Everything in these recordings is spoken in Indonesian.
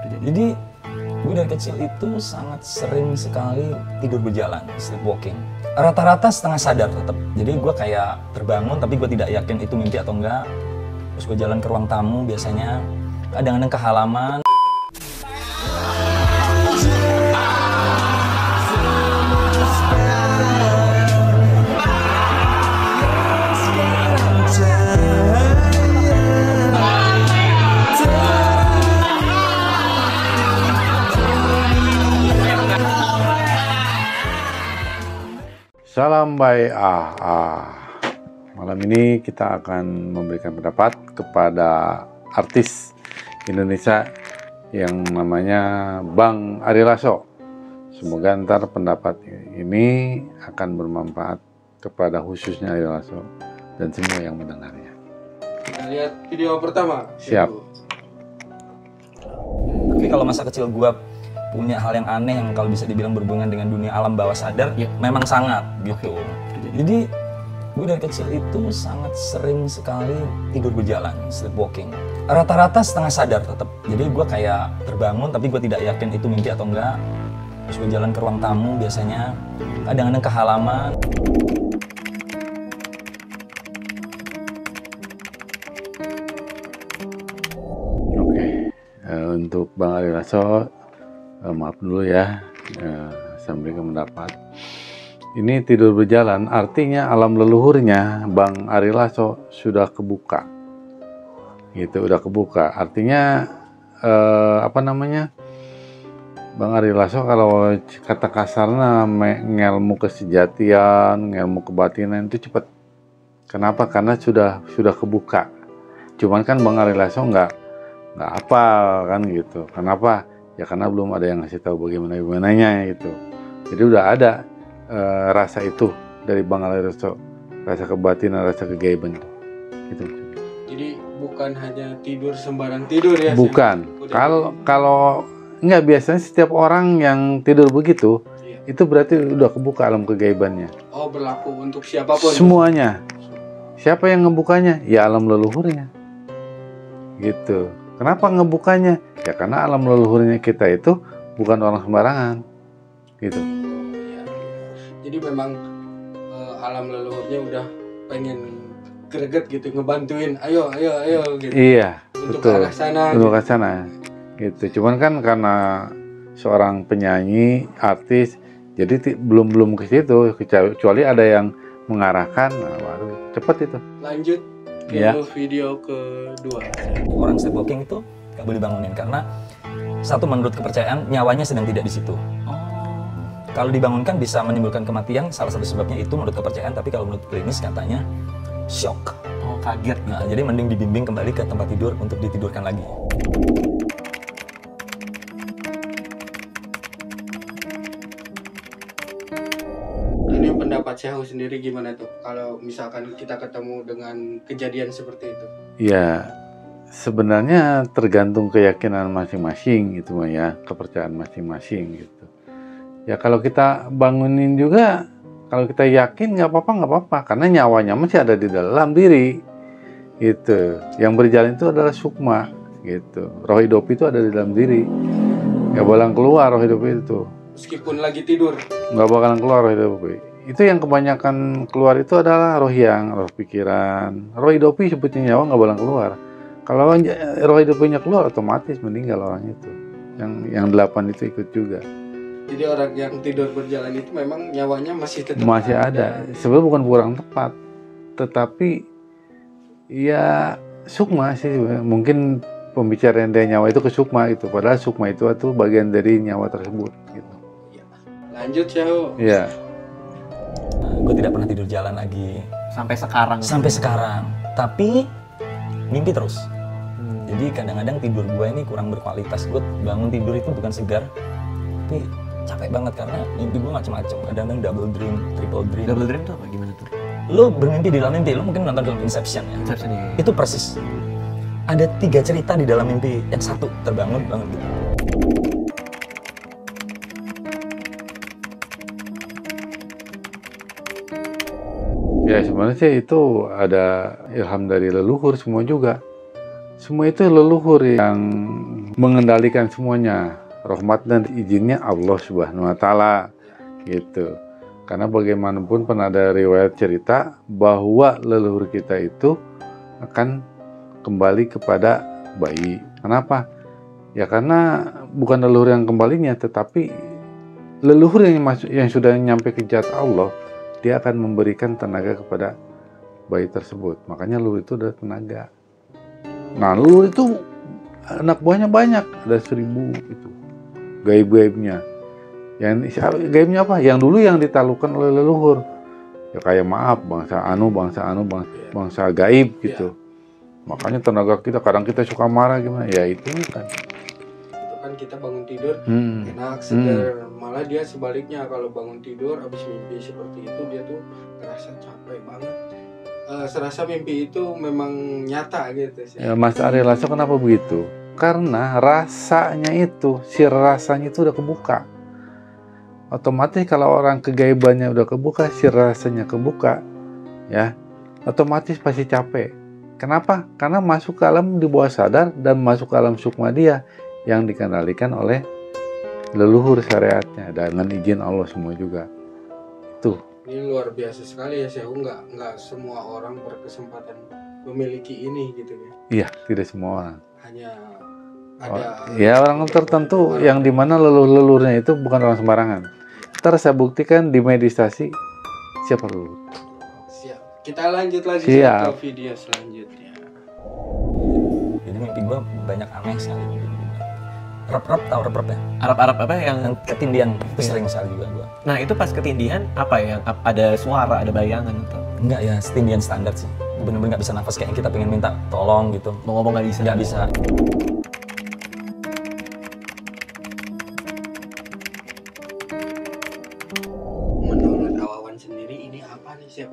Jadi gue dari kecil itu sangat sering sekali tidur berjalan, sleepwalking. Rata-rata setengah sadar tetap. Jadi gue kayak terbangun tapi gue tidak yakin itu mimpi atau enggak. Terus gue jalan ke ruang tamu biasanya, kadang-kadang ke halaman. Salam by AA. Malam ini kita akan memberikan pendapat kepada artis Indonesia yang namanya Bang Ari Lasso. Semoga ntar pendapat ini akan bermanfaat kepada khususnya Ari Lasso dan semua yang mendengarnya. Kita lihat video pertama. Siap. Tapi kalau masa kecil gue punya hal yang aneh yang kalau bisa dibilang berhubungan dengan dunia alam bawah sadar, ya, memang sangat gitu. Jadi gue dari kecil itu sangat sering sekali tidur berjalan, sleepwalking. Rata-rata setengah sadar tetap. Jadi gue kayak terbangun tapi gue tidak yakin itu mimpi atau enggak. Terus gue jalan ke ruang tamu biasanya, kadang-kadang ke halaman. Oke, untuk Bang Ari Lasso, maaf dulu ya, saya berikan pendapat. Ini tidur berjalan, artinya alam leluhurnya Bang Ari Lasso sudah kebuka. Gitu, udah kebuka. Artinya, Bang Ari Lasso kalau kata kasarnya ngelmu kesejatian, ngelmu kebatinan itu cepat. Kenapa? Karena sudah kebuka. Cuman kan Bang Ari Lasso nggak hafal kan gitu. Kenapa? Ya karena belum ada yang ngasih tahu bagaimananya gitu. Jadi udah ada rasa itu dari Bang Ari Lasso, rasa kebatinan, rasa kegaiban itu. Gitu. Jadi bukan hanya tidur sembarang tidur ya? Bukan. Kalau nggak, biasanya setiap orang yang tidur begitu, iya, itu berarti udah kebuka alam kegaibannya. Oh, berlaku untuk siapapun? Semuanya. Siapa yang ngebukanya? Ya alam leluhurnya. Gitu. Kenapa ngebukanya? Ya karena alam leluhurnya kita itu bukan orang sembarangan. Gitu. Ya. Jadi memang alam leluhurnya udah pengen greget gitu, ngebantuin, ayo gitu. Iya, untuk betul. Ke arah sana. Untuk ke sana. Gitu. Cuman kan karena seorang penyanyi, artis, jadi belum ke situ, kecuali ada yang mengarahkan, nah baru cepet itu. Lanjut ke ya. Video kedua. Orang sleepwalking itu gak boleh bangunin karena satu, menurut kepercayaan nyawanya sedang tidak di situ. Kalau dibangunkan bisa menimbulkan kematian, salah satu sebabnya itu menurut kepercayaan, tapi kalau menurut klinis katanya shock. Oh, kaget. Nah, jadi mending dibimbing kembali ke tempat tidur untuk ditidurkan lagi. Ini pendapat Syahhu sendiri gimana tuh kalau misalkan kita ketemu dengan kejadian seperti itu? Ya, sebenarnya tergantung keyakinan masing-masing gitu ya, kepercayaan masing-masing gitu. Ya kalau kita bangunin juga, kalau kita yakin nggak apa-apa, karena nyawanya masih ada di dalam diri gitu. Yang berjalan itu adalah sukma gitu. Roh hidup itu ada di dalam diri, nggak bakalan keluar roh hidup itu. Meskipun lagi tidur? Nggak bakalan keluar roh hidup. Itu yang kebanyakan keluar itu adalah roh pikiran. Roh hidup sebutnya nyawa nggak bakalan keluar. Kalau roh hidupnya keluar otomatis meninggal orang itu. Yang 8 itu ikut juga. Jadi orang yang tidur berjalan itu memang nyawanya masih tetap ada. Sebenarnya bukan kurang tepat, tetapi ya sukma sih. Mungkin pembicaraan dari nyawa itu ke sukma itu, padahal sukma itu bagian dari nyawa tersebut. Gitu. Lanjut Syahhu. Iya. Gue tidak pernah tidur jalan lagi. Sampai sekarang? Sampai sekarang. Tapi mimpi terus. Jadi kadang-kadang tidur gue ini kurang berkualitas. Gue bangun tidur itu bukan segar, tapi capek banget karena mimpi gue macam-macam. Kadang-kadang double dream, triple dream. Double dream tuh apa? Gimana tuh? Lo bermimpi di dalam mimpi. Lo mungkin nonton film Inception ya? Inception ya. Itu persis. Ada 3 cerita di dalam mimpi. Yang satu terbangun banget gitu. Ya sebenarnya sih itu ada ilham dari leluhur semua juga. Semua itu leluhur yang mengendalikan semuanya. Rahmat dan izinnya Allah Subhanahu wa taala gitu. Karena bagaimanapun pernah ada riwayat cerita bahwa leluhur kita itu akan kembali kepada bayi. Kenapa? Ya karena bukan leluhur yang kembalinya, tetapi leluhur yang sudah nyampe ke zat Allah, dia akan memberikan tenaga kepada bayi tersebut. Makanya leluhur itu adalah tenaga. Nah, leluhur itu anak buahnya banyak, ada 1000 itu. Gaib-gaibnya. Yang gaibnya apa? Yang dulu yang ditaklukkan oleh leluhur. Ya kayak maaf, bangsa gaib gitu. Makanya tenaga kita, kadang kita suka marah gimana? Ya itu kan. Itu kan kita bangun tidur enak, segar. Malah dia sebaliknya, kalau bangun tidur habis mimpi seperti itu, dia tuh ngerasa capek banget. Serasa mimpi itu memang nyata gitu sih. Ya, Mas Ari Lasso kenapa begitu? Karena rasanya itu, si rasanya itu udah kebuka. Otomatis kalau orang kegaibannya udah kebuka, si rasanya kebuka, ya, otomatis pasti capek. Kenapa? Karena masuk ke alam di bawah sadar dan masuk ke alam sukma dia yang dikendalikan oleh leluhur syariatnya dengan izin Allah semua juga. Itu. Ini luar biasa sekali ya, Syekh. Nggak semua orang berkesempatan memiliki ini gitu ya. Iya, tidak semua orang. Hanya ada ya orang tertentu yang dimana leluhurnya itu bukan orang sembarangan. Ntar saya buktikan di meditasi siapa leluhur. Siap. Kita lanjut lagi Siap. ke video selanjutnya. Jadi mimpi gue banyak aneh sekali. Rep-rep, tau rep-rep ya? Arab-Arab apa yang Yang ketindihan, itu sering sekali juga gue. Nah, itu pas ketindihan apa yang ada suara, ada bayangan atau Enggak ya, ketindihan standar sih. Bener-bener gak bisa nafas, kayak kita pengen minta tolong gitu. mau ngomong nggak bisa? Nggak bisa. Menurut Awawan sendiri ini apa nih, Syekh?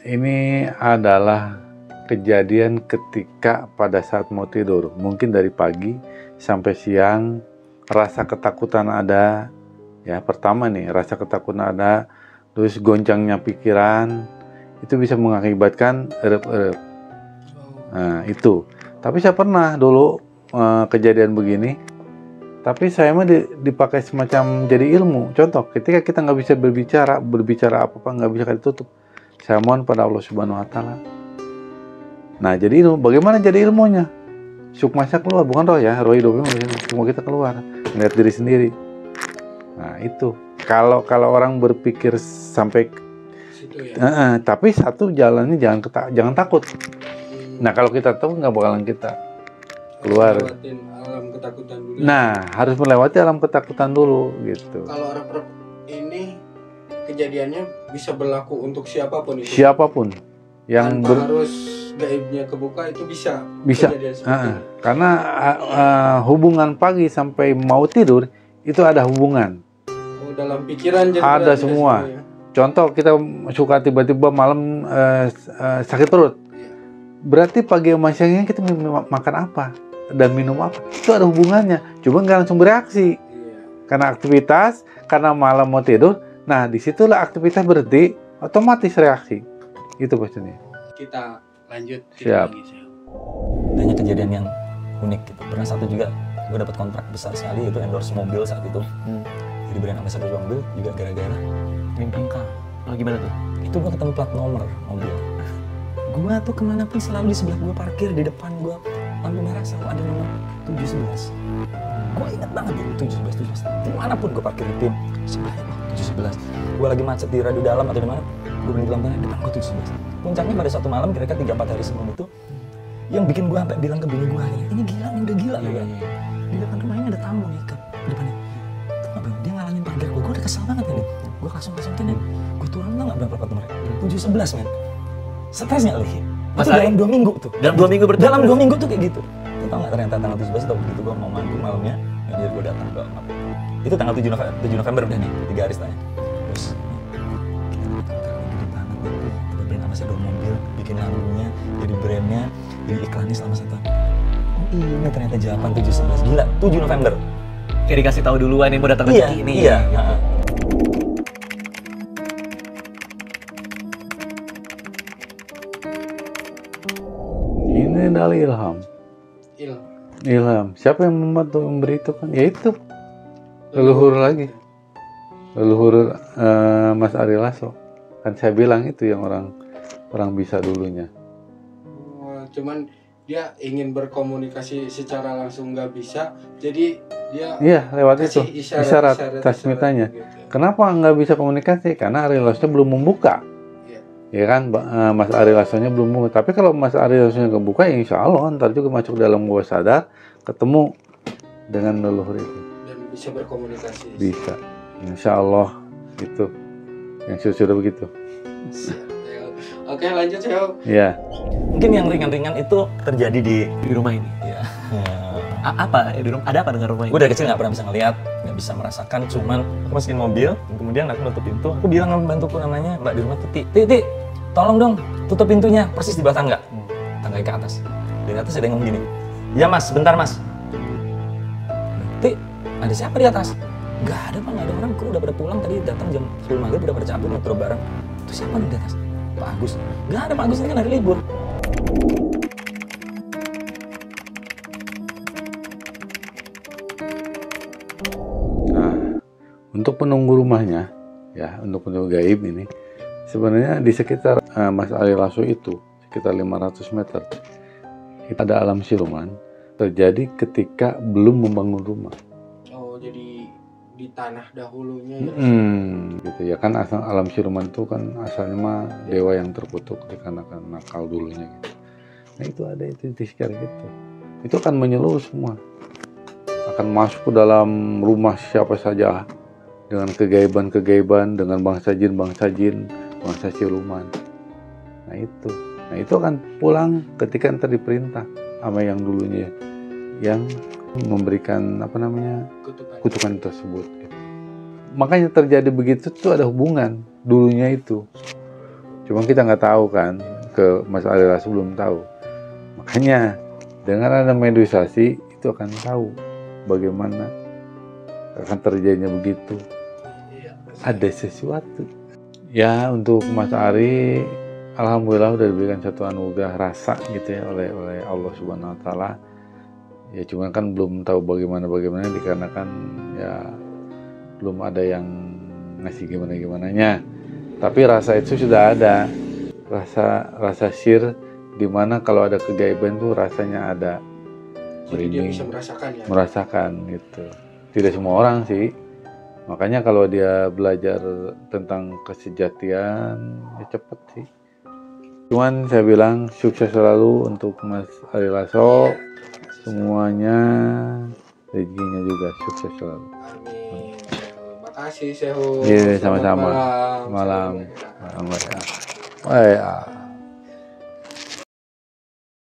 Ini adalah kejadian ketika pada saat mau tidur. Mungkin dari pagi sampai siang rasa ketakutan ada. Ya, pertama nih rasa ketakutan ada, terus goncangnya pikiran, itu bisa mengakibatkan erep-erep. Nah, itu. Tapi saya pernah dulu kejadian begini. Tapi saya mah dipakai semacam jadi ilmu. Contoh, ketika kita nggak bisa berbicara apa-apa nggak bisa ditutup. Saya mohon pada Allah Subhanahu Wa Taala. Nah, jadi ilmu. Bagaimana jadi ilmunya? Sukmasnya keluar, bukan roh ya. Roh hidupnya semua kita keluar. Melihat diri sendiri. Nah, itu. Kalau orang berpikir sampai Situ ya. tapi satu jalannya jangan takut. Nah, kalau kita tahu nggak bakalan kita keluar. Lewatin alam ketakutan dulu. Nah, harus melewati alam ketakutan dulu gitu. Kalau rep-rep ini kejadiannya bisa berlaku untuk siapapun itu. Siapapun yang Tanpa harus gaibnya kebuka, itu bisa. bisa. Kejadian seperti ini. Karena hubungan pagi sampai mau tidur itu ada hubungan. Oh, dalam pikiran jadi Ada berarti semua. ya. Contoh, kita suka tiba-tiba malam sakit perut. Iya. Berarti pagi sama siangnya kita makan apa dan minum apa, itu ada hubungannya. Cuma nggak langsung bereaksi Iya. karena aktivitas, karena malam mau tidur. Nah, disitulah aktivitas berhenti, otomatis reaksi. Itu maksudnya. Kita lanjut. Siap. Lagi, Syekh. Banyak kejadian yang unik gitu. Pernah satu juga, gue dapat kontrak besar sekali, itu endorse mobil saat itu. Jadi brand ambassador mobil juga gara-gara Mimpi kah? Oh, gimana tuh? itu gue ketemu plat nomor mobil. Gue tuh kemanapun selalu di sebelah gue parkir, di depan gue lampu merah selalu ada nomor 711. Gue ingat banget itu 711. Dimanapun gue parkir di PIM, sebelahnya 711. Gue lagi macet di radio dalam atau di mana, gue berhenti lampu merah, depan gue 711. Puncaknya pada suatu malam kira-kira 3-4 hari sebelum itu, yang bikin gue sampai bilang ke bini gue, ini gila, ini udah gila ya. Di depan rumahnya ada tamu nih ke depannya. Tuh nggak bro, dia ngalangin parkir gue udah kesel banget nih. Gue langsung kasihin, gue turun lah nggak berapa plat nomornya, 711 men. Stresnya lagi. Mas Itu Ari, dalam 2 minggu tuh. dalam 2 minggu Dalam 2 minggu tuh kayak gitu. Lu tau nggak ternyata tanggal 17 atau begitu gue mau manggung malamnya, jadi gue datang ke maaf. Itu tanggal 7 November udah nih, 3 hari setelahnya. Terus kita gede banget nih, kita brand ambassador mobil, bikin lagunya, jadi brandnya, jadi iklannya selama 1 tahun. Oh ini ternyata jawaban 711, gila, 7 November. Kayak dikasih tahu duluan yang mau datang Iya, rezeki ini. iya. Ini dari ilham. ilham. Siapa yang membantu memberi itu kan? Ya itu leluhur lagi, leluhur Mas Ari Lasso. Kan saya bilang itu yang orang bisa dulunya. Cuman dia ingin berkomunikasi secara langsung nggak bisa, jadi dia Iya, lewat itu isyarat isyarat tasmitanya. gitu. Kenapa nggak bisa komunikasi? Karena Ari Lasso belum membuka. Ya kan, Mas Ari Lasso-nya belum membuka. Tapi kalau Mas Ari Lasso-nya kebuka, ya insya Allah ntar juga masuk dalam bawah sadar, ketemu dengan leluhur itu. Dan bisa berkomunikasi. Bisa, insya Allah itu. Yang sudah begitu. Oke, lanjut Seo. Ya. Mungkin yang ringan-ringan itu terjadi di rumah ini. ya. Apa di rumah? Ada apa dengan rumah ini? Gue dari kecil nggak pernah bisa ngeliat, nggak bisa merasakan. Cuman aku masukin mobil, kemudian aku nutup pintu. Aku bilang sama pembantuku namanya Mbak di rumah, Ti, tolong dong tutup pintunya, persis di bawah tangga. Tangga ke atas. Dari atas ada yang ngomong gini, ya mas, bentar mas. Ti, ada siapa di atas? Nggak ada pak, nggak ada orang. Kok udah pada pulang tadi, datang jam 10 maghrib udah pada cabut motor bareng. Itu siapa nih di atas? Pak Agus. Nggak ada Pak Agus, ini kan hari libur. Untuk penunggu rumahnya, ya, untuk penunggu gaib ini, sebenarnya di sekitar Mas Ari Lasso itu, sekitar 500 meter, itu ada alam siluman terjadi ketika belum membangun rumah. Oh, jadi di tanah dahulunya ya? Gitu ya kan, asal alam siluman itu kan asalnya mah dewa yang terkutuk dikarenakan nakal dulunya gitu. Nah itu ada itu di sekitar gitu. Itu akan menyeluruh semua, akan masuk ke dalam rumah siapa saja. Dengan kegaiban-kegaiban, dengan bangsa jin, bangsa siluman. Nah itu akan pulang ketika ntar diperintah sama yang dulunya, yang memberikan kutukan tersebut. Gitu. Makanya terjadi begitu tuh ada hubungan dulunya itu. Cuma kita nggak tahu kan, ke Mas Ari Lasso belum tahu. Makanya dengan ada mediasi itu akan tahu bagaimana akan terjadinya begitu. Ada sesuatu. Ya untuk Mas Ari, alhamdulillah udah diberikan satu anugerah rasa gitu ya oleh Allah Subhanahu Wa Taala. Ya cuman kan belum tahu bagaimana dikarenakan ya belum ada yang ngasih gimananya. Tapi rasa itu sudah ada. Rasa syir, dimana kalau ada kegaiban tuh rasanya ada. Jadi dia bisa merasakan ya? Merasakan gitu. Tidak semua orang sih. Makanya kalau dia belajar tentang kesejatian, ya cepet sih. Cuman saya bilang sukses selalu untuk Mas Ari Lasso. Semuanya, rezekinya juga sukses selalu. Amin. Makasih Sehu. Iya, sama-sama. Malam. Malam.